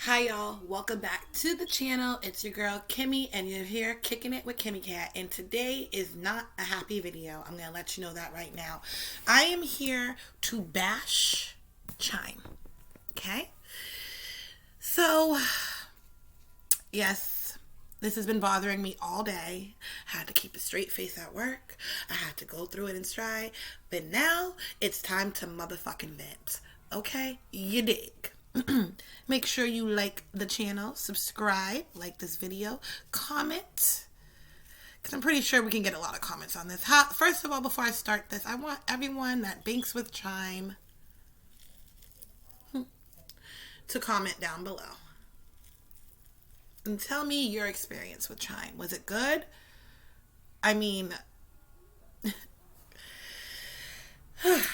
Hi y'all, welcome back to the channel. It's your girl Kimmy and you're here kicking it with Kimmy Cat, and today is not a happy video. I'm gonna let you know that right now. I am here to bash Chime. Okay? So yes, this has been bothering me all day. I had to keep a straight face at work. I had to go through it in stride. But now it's time to motherfucking vent. Okay? You dig. Make sure you like the channel, subscribe, like this video, comment, because I'm pretty sure we can get a lot of comments on this. First of all, before I start this, I want everyone that banks with Chime to comment down below and tell me your experience with Chime. Was it good? I mean,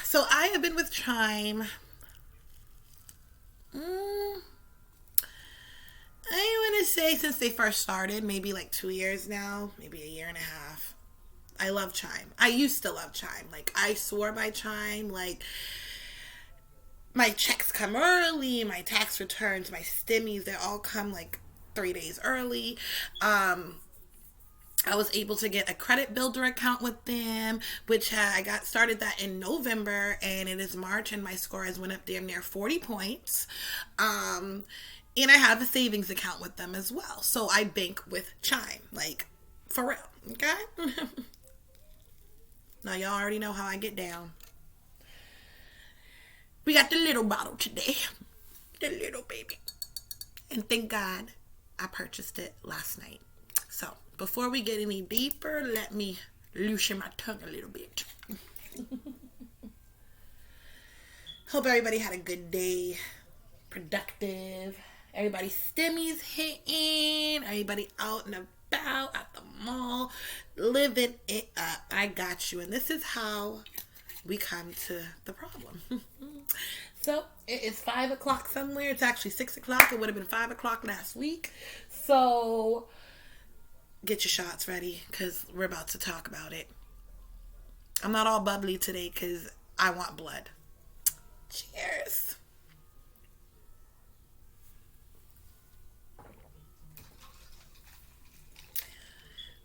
so I have been with Chime. I want to say since they first started, maybe like 2 years now, maybe a year and a half. I love Chime. I used to love Chime. Like, I swore by Chime. Like, my checks come early, my tax returns, my stimmies, they all come like 3 days early. I was able to get a credit builder account with them, which I got started that in November, and it is March, and my score has went up damn near 40 points. And I have a savings account with them as well. So I bank with Chime, like, for real, okay? Now y'all already know how I get down. We got the little bottle today, the little baby. And thank God I purchased it last night. So before we get any deeper, let me loosen my tongue a little bit. Hope everybody had a good day. Productive. Everybody stimmies hitting. Everybody out and about at the mall. Living it up. I got you. And this is how we come to the problem. So it is 5 o'clock somewhere. It's actually 6 o'clock. It would have been 5 o'clock last week. So get your shots ready because we're about to talk about it. I'm not all bubbly today because I want blood. Cheers.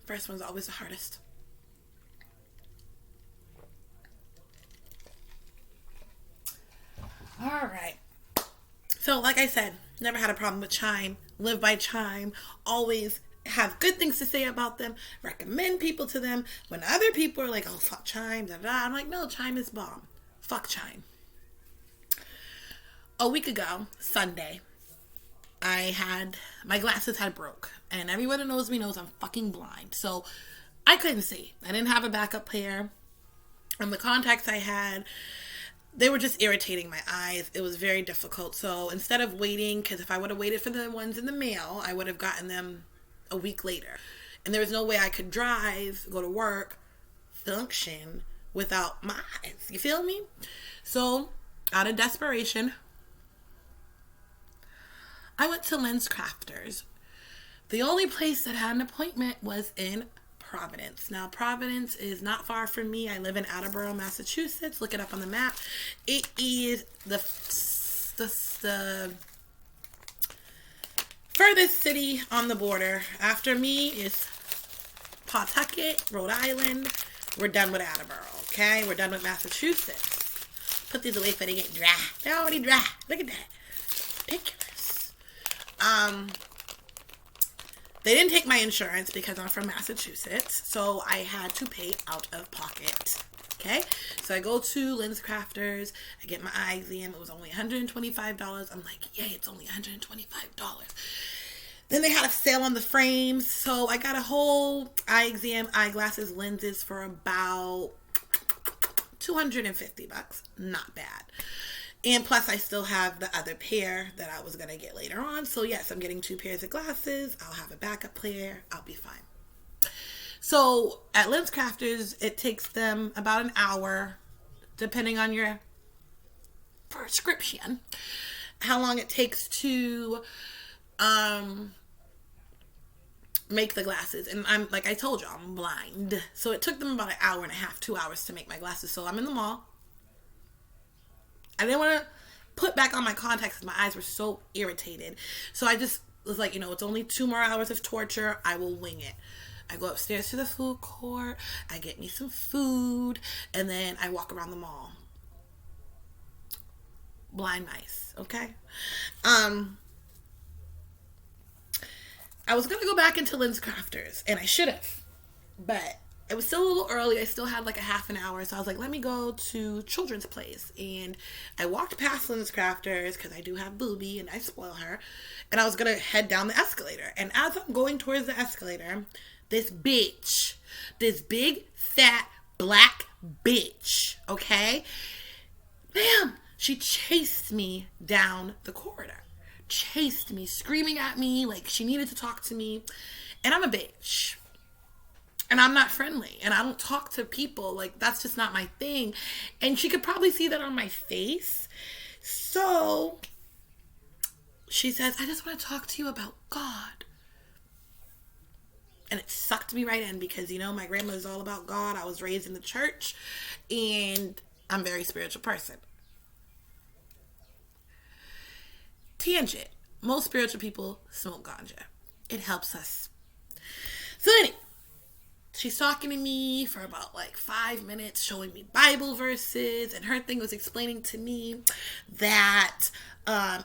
First one's always the hardest. All right. So like I said, never had a problem with Chime. Live by Chime. Always have good things to say about them, recommend people to them. When other people are like, oh, fuck Chime, da, da, I'm like, no, Chime is bomb. Fuck Chime. A week ago, Sunday, my glasses had broke, and everyone who knows me knows I'm fucking blind, so I couldn't see. I didn't have a backup pair, and the contacts I had, they were just irritating my eyes. It was very difficult, so instead of waiting, because if I would have waited for the ones in the mail, I would have gotten them a week later. And there was no way I could drive, go to work, function without my eyes. You feel me? So, out of desperation, I went to Lens Crafters. The only place that had an appointment was in Providence. Now, Providence is not far from me. I live in Attleboro, Massachusetts. Look it up on the map. It is the furthest city on the border. After me is Pawtucket, Rhode Island. We're done with Attleboro, okay? We're done with Massachusetts. Put these away for they get dry. They're already dry. Look at that. Ridiculous. They didn't take my insurance because I'm from Massachusetts, so I had to pay out of pocket. Okay, so I go to Lens Crafters, I get my eye exam. It was only $125. I'm like, yay, it's only $125. Then they had a sale on the frames, so I got a whole eye exam, eyeglasses, lenses for about $250. Not bad. And plus, I still have the other pair that I was going to get later on. So, yes, I'm getting 2 pairs of glasses. I'll have a backup pair. I'll be fine. So, at Lens Crafters, it takes them about an hour, depending on your prescription, how long it takes to make the glasses. And I'm, like I told you, I'm blind. So, it took them about an hour and a half, 2 hours to make my glasses. So, I'm in the mall. I didn't want to put back on my contacts because my eyes were so irritated. So I just was like, it's only 2 more hours of torture. I will wing it. I go upstairs to the food court. I get me some food. And then I walk around the mall. Blind mice. Okay? I was going to go back into Lynn's Crafters. And I should have. But it was still a little early. I still had like a half an hour. So I was like, let me go to Children's Place. And I walked past Lynn's Crafters because I do have Booby and I spoil her. And I was going to head down the escalator. And as I'm going towards the escalator, this bitch, this big, fat, black bitch, okay? Bam! She chased me down the corridor. Chased me, screaming at me like she needed to talk to me. And I'm a bitch. And I'm not friendly. And I don't talk to people. Like, that's just not my thing. And she could probably see that on my face. So she says, I just want to talk to you about God. And it sucked me right in because, my grandmother's all about God. I was raised in the church. And I'm a very spiritual person. Tangent. Most spiritual people smoke ganja. It helps us. So anyway. She's talking to me for about 5 minutes, showing me Bible verses, and her thing was explaining to me that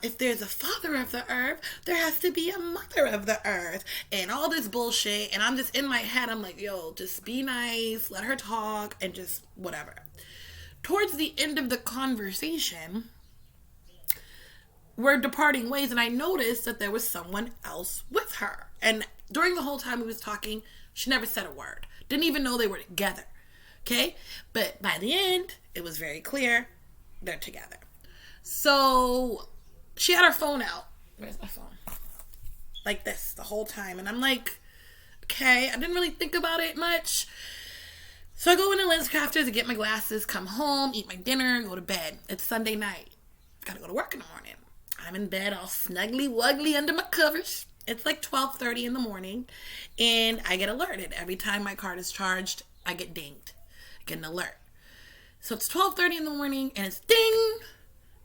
if there's a father of the earth, there has to be a mother of the earth, and all this bullshit. And I'm just in my head, I'm like, yo, just be nice, let her talk, and just whatever. Towards the end of the conversation, we're departing ways, and I noticed that there was someone else with her. And during the whole time we was talking, she never said a word. Didn't even know they were together. Okay? But by the end, it was very clear they're together. So she had her phone out. Where's my phone? Like this the whole time. And I'm like, okay, I didn't really think about it much. So I go into Lynn's Crafters to get my glasses, come home, eat my dinner, go to bed. It's Sunday night. Gotta go to work in the morning. I'm in bed all snuggly wuggly under my covers. It's 12:30 in the morning, and I get alerted. Every time my card is charged, I get dinged. I get an alert. So it's 12:30 in the morning, and it's ding,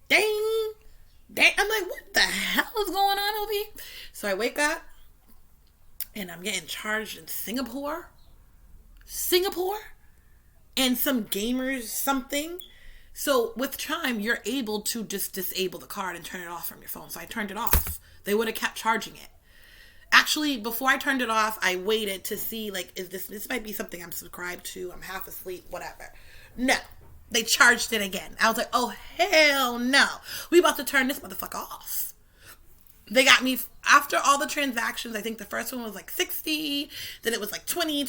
ding, ding. I'm like, what the hell is going on over here? So I wake up, and I'm getting charged in Singapore, and some gamers something. So with Chime, you're able to just disable the card and turn it off from your phone. So I turned it off. They would have kept charging it. Actually, before I turned it off, I waited to see, is this might be something I'm subscribed to. I'm half asleep, whatever. No. They charged it again. I was like, oh, hell no. We about to turn this motherfucker off. They got me, after all the transactions, I think the first one was 60, then it was 20.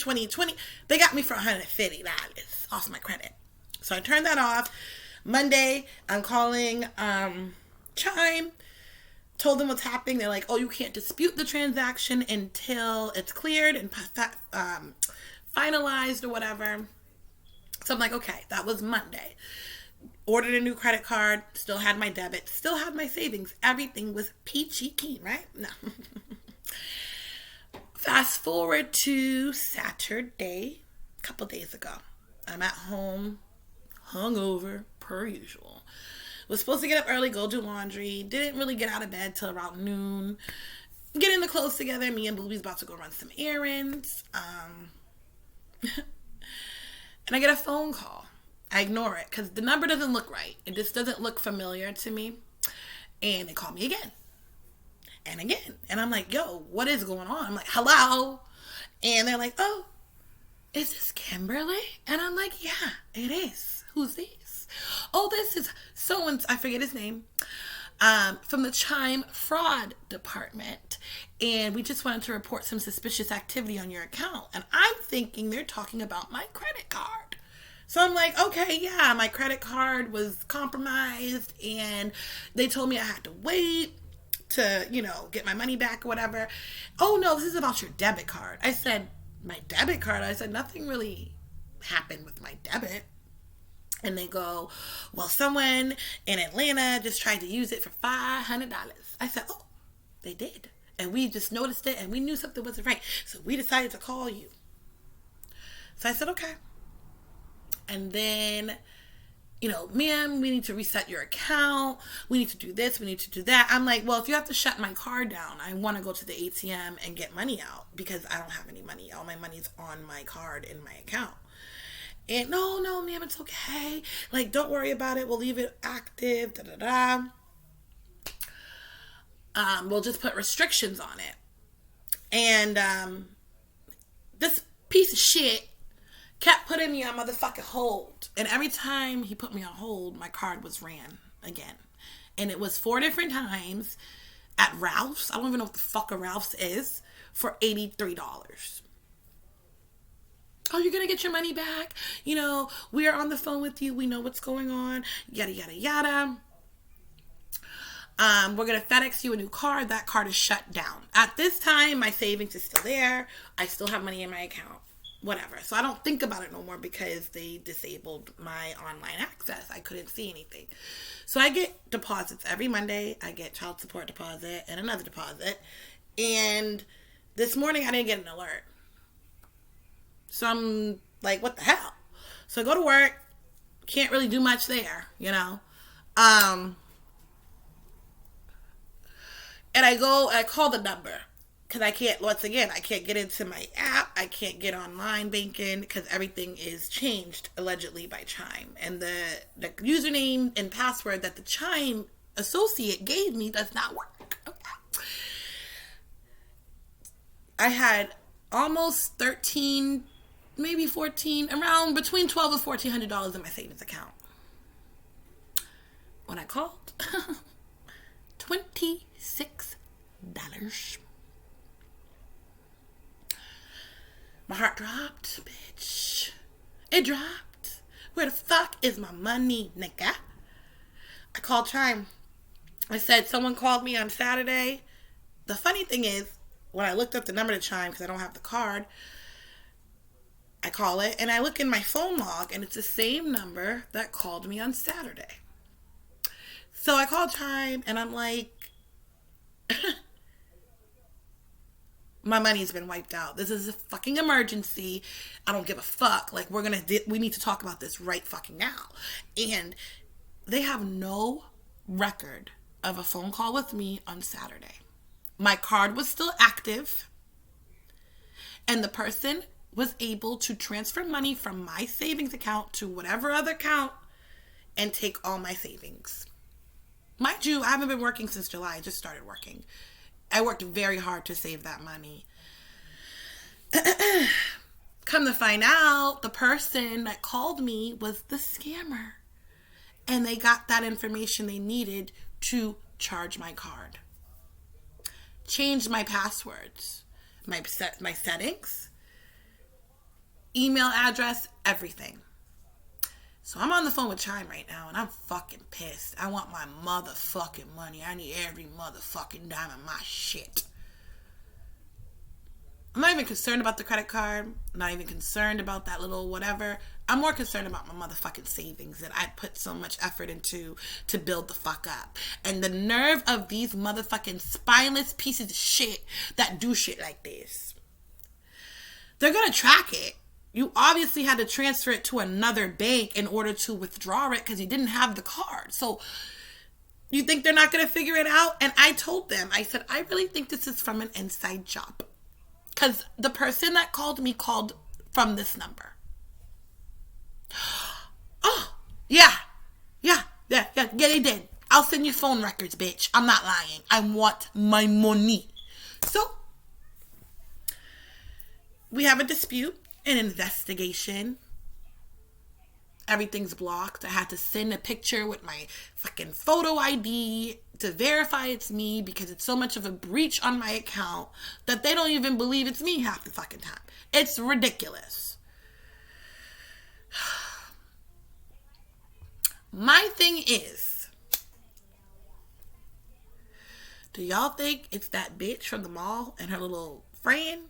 They got me for $150 off my credit. So I turned that off. Monday, I'm calling Chime. Told them what's happening. They're like, oh, you can't dispute the transaction until it's cleared and finalized or whatever. So I'm like, okay, that was Monday. Ordered a new credit card. Still had my debit. Still had my savings. Everything was peachy keen, right? No. Fast forward to Saturday, a couple days ago. I'm at home, hungover, per usual. Was supposed to get up early, go do laundry. Didn't really get out of bed till around noon. Getting the clothes together. Me and Blueby's about to go run some errands. And I get a phone call. I ignore it because the number doesn't look right. It just doesn't look familiar to me. And they call me again. And again. And I'm like, yo, what is going on? I'm like, hello? And they're like, oh, is this Kimberly? And I'm like, yeah, it is. Who's this? Oh, this is so-and-so, I forget his name, from the Chime fraud department. And we just wanted to report some suspicious activity on your account. And I'm thinking they're talking about my credit card. So I'm like, okay, yeah, my credit card was compromised. And they told me I had to wait to, get my money back or whatever. Oh, no, this is about your debit card. I said, my debit card? I said, nothing really happened with my debit. And they go, well, someone in Atlanta just tried to use it for $500. I said, oh, they did. And we just noticed it and we knew something wasn't right. So we decided to call you. So I said, okay. And then, ma'am, we need to reset your account. We need to do this. We need to do that. I'm like, well, if you have to shut my card down, I want to go to the ATM and get money out because I don't have any money. All my money's on my card in my account. And no, ma'am, it's okay. Like, don't worry about it. We'll leave it active. We'll just put restrictions on it. And this piece of shit kept putting me on motherfucking hold. And every time he put me on hold, my card was ran again. And it was 4 different times at Ralph's. I don't even know what the fuck a Ralph's is. For $83. Oh, you're going to get your money back. We are on the phone with you. We know what's going on. Yada, yada, yada. We're going to FedEx you a new card. That card is shut down. At this time, my savings is still there. I still have money in my account. Whatever. So I don't think about it no more because they disabled my online access. I couldn't see anything. So I get deposits every Monday. I get child support deposit and another deposit. And this morning I didn't get an alert. So I'm like, what the hell? So I go to work. Can't really do much there, And I call the number. Because I can't get into my app. I can't get online banking because everything is changed allegedly by Chime. And the username and password that the Chime associate gave me does not work. Okay. I had almost 13, maybe 14, around between $1,200 and $1,400 in my savings account. When I called, $26. My heart dropped, bitch. It dropped. Where the fuck is my money, nigga? I called Chime. I said, someone called me on Saturday. The funny thing is, when I looked up the number to Chime, because I don't have the card, I call it, and I look in my phone log, and it's the same number that called me on Saturday. So I called Chime, and I'm like, my money's been wiped out. This is a fucking emergency. I don't give a fuck. Like, we need to talk about this right fucking now. And they have no record of a phone call with me on Saturday. My card was still active. And the person was able to transfer money from my savings account to whatever other account and take all my savings. Mind you, I haven't been working since July. I just started working. I worked very hard to save that money. Come to find out, the person that called me was the scammer. And they got that information they needed to charge my card. Changed my passwords, my settings, email address, everything. So I'm on the phone with Chime right now, and I'm fucking pissed. I want my motherfucking money. I need every motherfucking dime of my shit. I'm not even concerned about the credit card. I'm not even concerned about that little whatever. I'm more concerned about my motherfucking savings that I put so much effort into to build the fuck up. And the nerve of these motherfucking spineless pieces of shit that do shit like this. They're gonna track it. You obviously had to transfer it to another bank in order to withdraw it because you didn't have the card. So you think they're not going to figure it out? And I told them, I said, I really think this is from an inside job. Because the person that called me called from this number. Oh, yeah, they did. I'll send you phone records, bitch. I'm not lying. I want my money. So we have a dispute. An investigation. Everything's blocked. I had to send a picture with my fucking photo ID to verify it's me because it's so much of a breach on my account that they don't even believe it's me half the fucking time. It's ridiculous. My thing is, do y'all think it's that bitch from the mall and her little friend?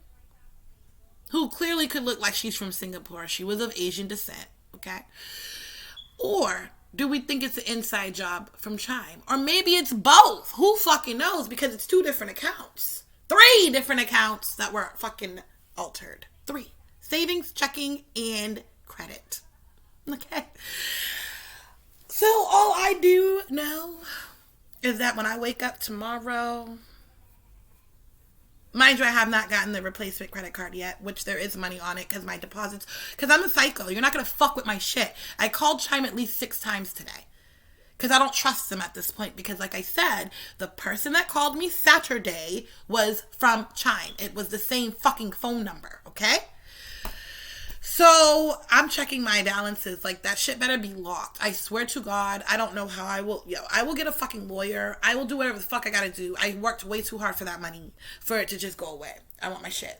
Who clearly could look like she's from Singapore. She was of Asian descent, okay? Or do we think it's an inside job from Chime? Or maybe it's both. Who fucking knows? Because it's 2 different accounts. 3 different accounts that were fucking altered. 3. Savings, checking, and credit. Okay? So all I do know is that when I wake up tomorrow, mind you, I have not gotten the replacement credit card yet, which there is money on it because my deposits, because I'm a psycho. You're not going to fuck with my shit. I called Chime at least 6 times today because I don't trust them at this point. Because, like I said, the person that called me Saturday was from Chime. It was the same fucking phone number, okay? So I'm checking my balances. Like, that shit better be locked. I swear to God, I don't know how I will. I will get a fucking lawyer. I will do whatever the fuck I gotta do. I worked way too hard for that money for it to just go away. I want my shit.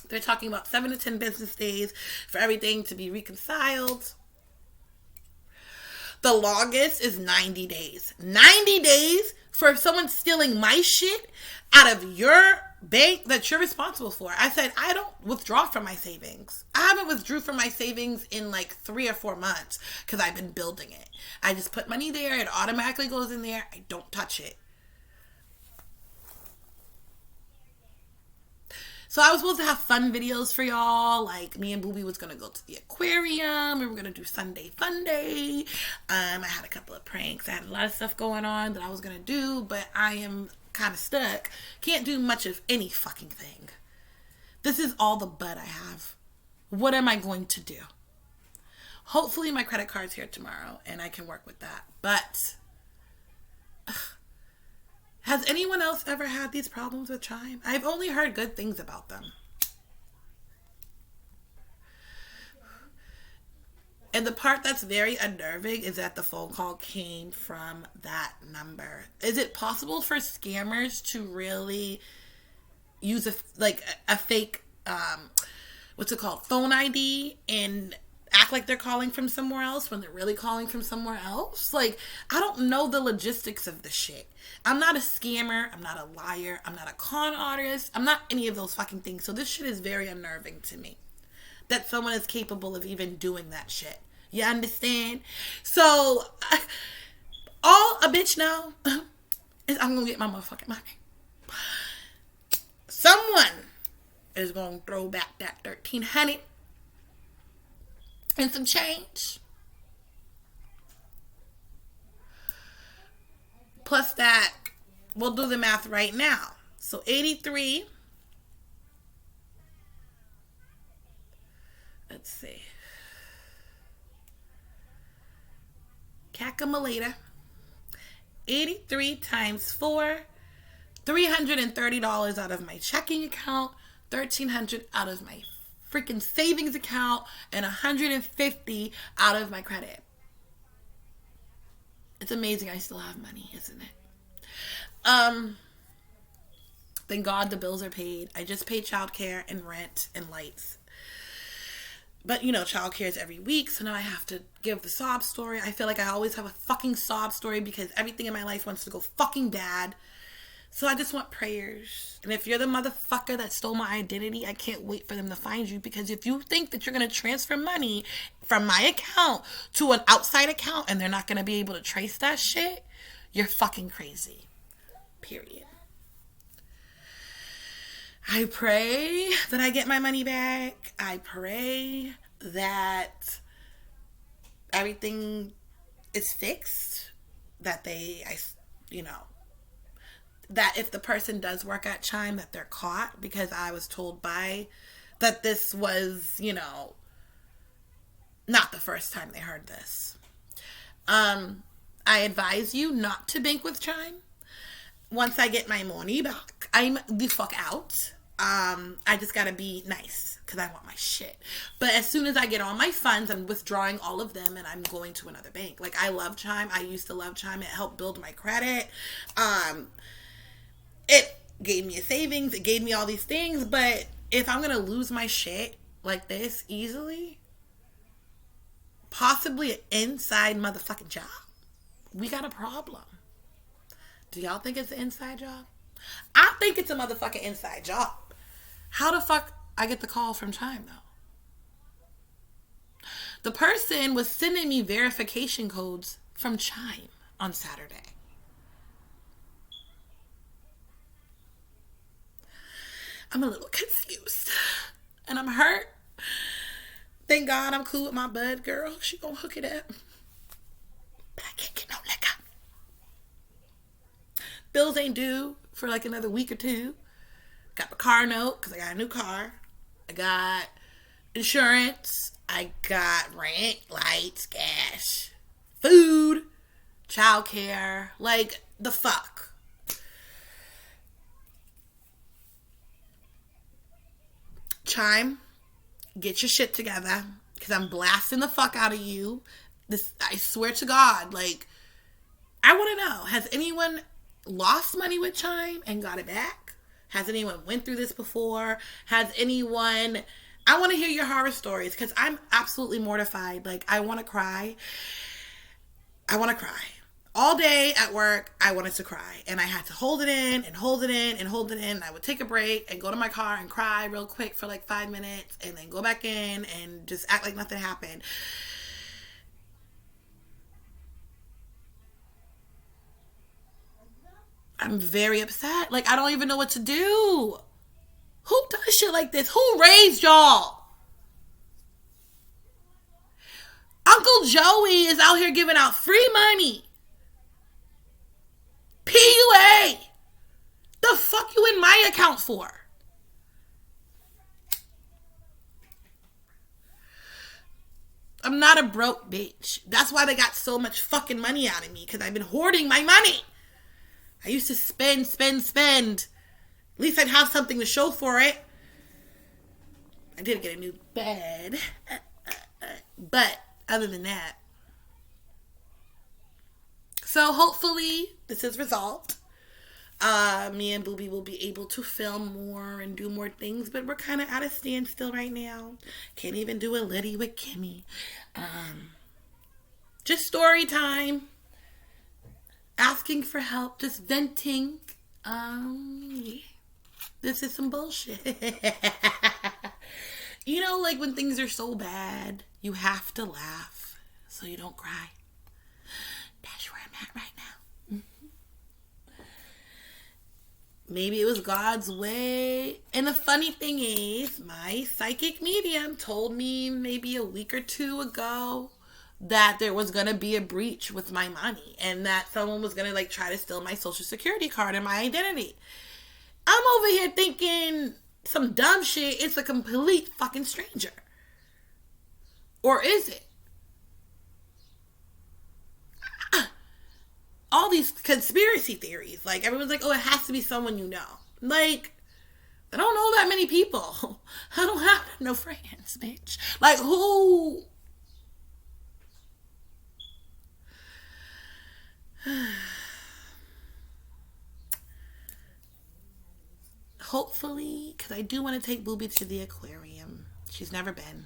They're talking about 7 to 10 business days for everything to be reconciled. The longest is 90 days. 90 days for someone stealing my shit out of your bank that you're responsible for. I said, I don't withdraw from my savings. I haven't withdrew from my savings in like 3 or 4 months because I've been building it. I just put money there. It automatically goes in there. I don't touch it. So I was supposed to have fun videos for y'all. Like, me and Booby was going to go to the aquarium. We were going to do Sunday Fun Day. I had a couple of pranks. I had a lot of stuff going on that I was going to do, but I am kind of stuck. Can't do much of any fucking thing. This is all the bud I have. What am I going to do? Hopefully my credit card's here tomorrow and I can work with that. But has anyone else ever had these problems with Chime? I've only heard good things about them. And the part that's very unnerving is that the phone call came from that number. Is it possible for scammers to really use a fake, what's it called, phone ID and act like they're calling from somewhere else when they're really calling from somewhere else? Like, I don't know the logistics of the shit. I'm not a scammer. I'm not a liar. I'm not a con artist. I'm not any of those fucking things. So this shit is very unnerving to me. That someone is capable of even doing that shit. You understand? So, all a bitch know is I'm going to get my motherfucking money. Someone is going to throw back that 1,300 and some change. Plus that, we'll do the math right now. So 83. Let's see. Calculator. 83 times 4. $330 out of my checking account. $1,300 out of my freaking savings account. And $150 out of my credit. It's amazing I still have money, isn't it? Thank God the bills are paid. I just paid childcare and rent and lights. But, you know, childcare is every week, so now I have to give the sob story. I feel like I always have a fucking sob story because everything in my life wants to go fucking bad. So I just want prayers. And if you're the motherfucker that stole my identity, I can't wait for them to find you. Because if you think that you're going to transfer money from my account to an outside account and they're not going to be able to trace that shit, you're fucking crazy. Period. I pray that I get my money back. I pray that everything is fixed. That that if the person does work at Chime, that they're caught, because I was told that this was, not the first time they heard this. I advise you not to bank with Chime. Once I get my money back, I'm the fuck out. I just gotta be nice because I want my shit. But as soon as I get all my funds, I'm withdrawing all of them and I'm going to another bank. Like, I love Chime. I used to love Chime. It helped build my credit. It gave me a savings. It gave me all these things. But if I'm going to lose my shit like this easily, possibly an inside motherfucking job, we got a problem. Do y'all think it's an inside job? I think it's a motherfucking inside job. How the fuck I get the call from Chime, though? The person was sending me verification codes from Chime on Saturday. I'm a little confused. And I'm hurt. Thank God I'm cool with my bud girl. She gonna hook it up. Bills ain't due for like another week or two. Got my car note because I got a new car. I got insurance. I got rent, lights, gas, food, childcare. Like, the fuck. Chime, get your shit together because I'm blasting the fuck out of you. This, I swear to God, like, I want to know, has anyone lost money with Chime and got it back? Has anyone went through this before? Has anyone... I want to hear your horror stories because I'm absolutely mortified. Like, I want to cry. I want to cry. All day at work, I wanted to cry. And I had to hold it in and hold it in and hold it in. I would take a break and go to my car and cry real quick for like 5 minutes and then go back in and just act like nothing happened. I'm very upset. Like, I don't even know what to do. Who does shit like this? Who raised y'all? Uncle Joey is out here giving out free money. PUA. The fuck you in my account for? I'm not a broke bitch. That's why they got so much fucking money out of me. Because I've been hoarding my money. I used to spend. At least I'd have something to show for it. I did get a new bed. But other than that. So hopefully this is resolved. Me and Booby will be able to film more and do more things. But we're kind of at a standstill right now. Can't even do a Liddy with Kimmy. Just story time. Asking for help. Just venting. Yeah. This is some bullshit. You know, like when things are so bad, you have to laugh so you don't cry. That's where I'm at right now. Mm-hmm. Maybe it was God's way. And the funny thing is, my psychic medium told me maybe a week or two ago that there was going to be a breach with my money and that someone was going to like try to steal my social security card and my identity. I'm over here thinking some dumb shit. It's a complete fucking stranger. Or is it? All these conspiracy theories. Like, everyone's like, oh, it has to be someone you know. Like, I don't know that many people. I don't have no friends, bitch. Like, who... Hopefully, because I do want to take Booby to the aquarium. She's never been.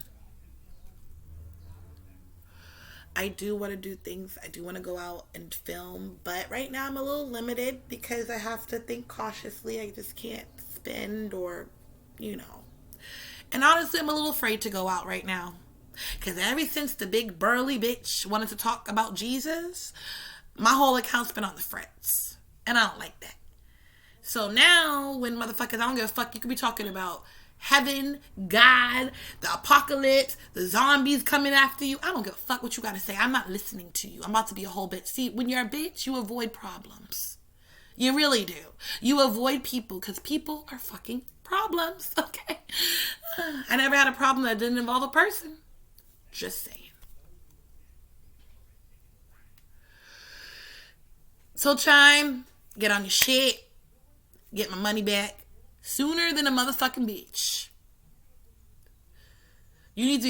I do want to do things. I do want to go out and film. But right now I'm a little limited because I have to think cautiously. I just can't spend or, you know. And honestly, I'm a little afraid to go out right now. Because ever since the big burly bitch wanted to talk about Jesus, my whole account's been on the fritz. And I don't like that. So now, when motherfuckers, I don't give a fuck, you could be talking about heaven, God, the apocalypse, the zombies coming after you. I don't give a fuck what you gotta say. I'm not listening to you. I'm about to be a whole bitch. See, when you're a bitch, you avoid problems. You really do. You avoid people because people are fucking problems, okay? I never had a problem that didn't involve a person. Just saying. So, Chime, get on your shit. Get my money back sooner than a motherfucking bitch. You need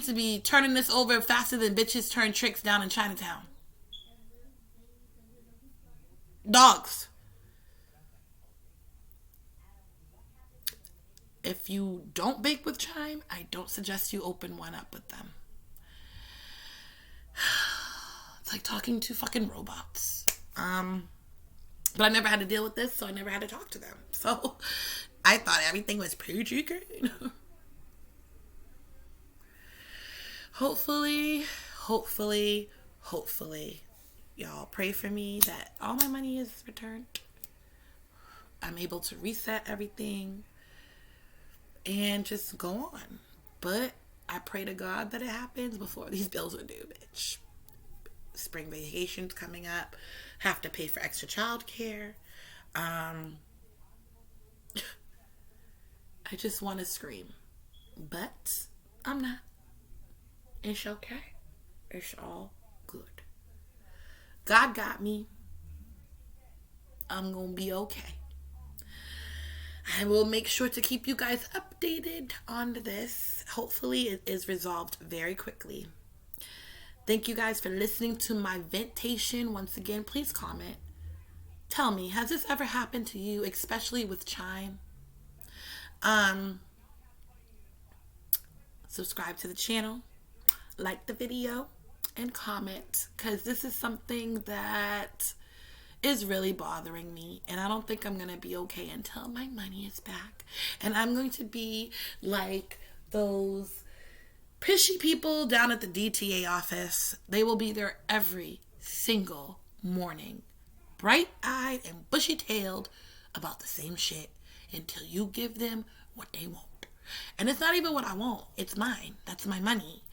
to be turning this over faster than bitches turn tricks down in Chinatown. Dogs. If you don't bake with Chime, I don't suggest you open one up with them. It's like talking to fucking robots. But I never had to deal with this, so I never had to talk to them. So I thought everything was PG. Hopefully, y'all pray for me that all my money is returned. I'm able to reset everything and just go on. But I pray to God that it happens before these bills are due, bitch. spring vacation's coming up. Have to pay for extra childcare. I just want to scream. But I'm not. It's okay. It's all good. God got me. I'm going to be okay. I will make sure to keep you guys updated on this. Hopefully it is resolved very quickly. Thank you guys for listening to my ventation. Once again, please comment. Tell me, has this ever happened to you, especially with Chime? Subscribe to the channel, like the video, and comment, because this is something that is really bothering me, and I don't think I'm going to be okay until my money is back. And I'm going to be like those pishy people down at the DTA office. They will be there every single morning, bright-eyed and bushy-tailed about the same shit until you give them what they want. And it's not even what I want. It's mine. That's my money.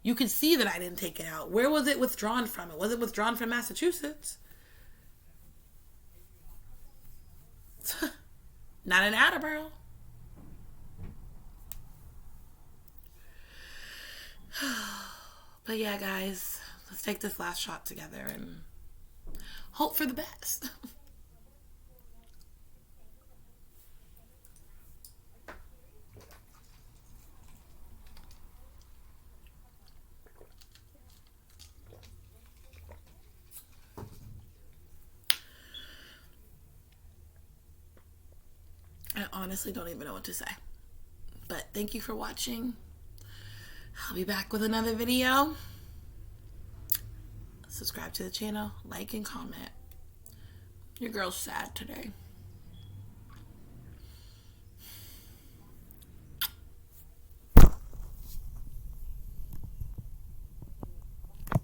You can see that I didn't take it out. Where was it withdrawn from? Was it withdrawn from Massachusetts? Not in Attleboro. But yeah, guys, let's take this last shot together and hope for the best. I honestly don't even know what to say. But thank you for watching. I'll be back with another video. Subscribe to the channel, like and comment. Your girl's sad today.